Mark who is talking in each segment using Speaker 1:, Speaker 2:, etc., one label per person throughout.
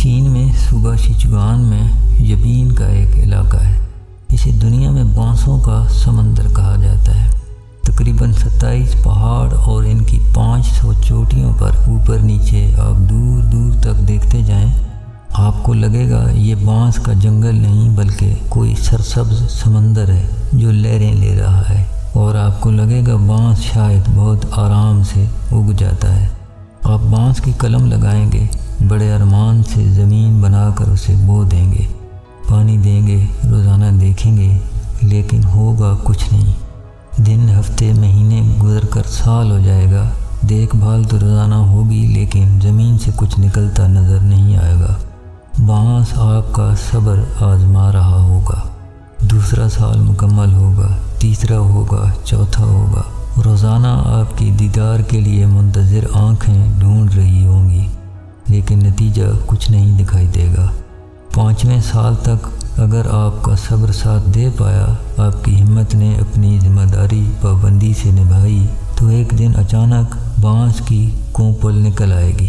Speaker 1: چین میں صوبہ سیچوان میں یبین کا ایک علاقہ ہے۔ اسے دنیا میں بانسوں کا سمندر کہا جاتا ہے۔ تقریباً 27 پہاڑ اور ان کی 500 چوٹیوں پر اوپر نیچے آپ دور دور تک دیکھتے جائیں، آپ کو لگے گا یہ بانس کا جنگل نہیں بلکہ کوئی سرسبز سمندر ہے جو لہریں لے رہا ہے، اور آپ کو لگے گا بانس شاید بہت آرام سے اگ جاتا ہے۔ آپ بانس کی کلم لگائیں گے، بڑے ارمان سے زمین بنا کر اسے بو دیں گے، پانی دیں گے، روزانہ دیکھیں گے، لیکن ہوگا کچھ نہیں۔ دن، ہفتے، مہینے گزر کر سال ہو جائے گا، دیکھ بھال تو روزانہ ہوگی لیکن زمین سے کچھ نکلتا نظر نہیں آئے گا۔ بانس آپ کا صبر آزما رہا ہوگا۔ دوسرا سال مکمل ہوگا، تیسرا ہوگا، چوتھا ہوگا، روزانہ آپ کی دیدار کے لیے منتظر آنکھیں ڈھونڈ رہی ہوں گی، لیکن نتیجہ کچھ نہیں دکھائی دے گا۔ 5ویں سال تک اگر آپ کا صبر ساتھ دے پایا، آپ کی ہمت نے اپنی ذمہ داری پابندی سے نبھائی، تو ایک دن اچانک بانس کی کونپل نکل آئے گی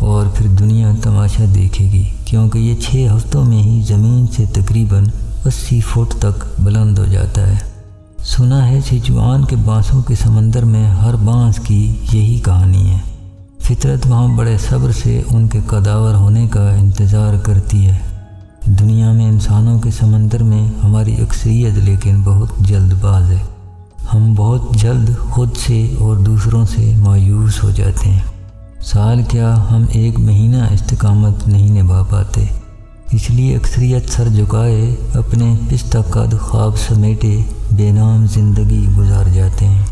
Speaker 1: اور پھر دنیا تماشا دیکھے گی، کیونکہ یہ 6 ہفتوں میں ہی زمین سے تقریباً 80 فٹ تک بلند ہو جاتا ہے۔ سنا ہے سیچوان کے بانسوں کے سمندر میں ہر بانس کی یہی کہانی ہے۔ فطرت وہاں بڑے صبر سے ان کے قداور ہونے کا انتظار کرتی ہے۔ دنیا میں انسانوں کے سمندر میں ہماری اکثریت لیکن بہت جلد باز ہے۔ ہم بہت جلد خود سے اور دوسروں سے مایوس ہو جاتے ہیں۔ سال کیا، ہم 1 مہینہ استقامت نہیں نبھا پاتے، اس لیے اکثریت سر جھکائے اپنے پستہ قد خواب سمیٹے بے نام زندگی گزار جاتے ہیں۔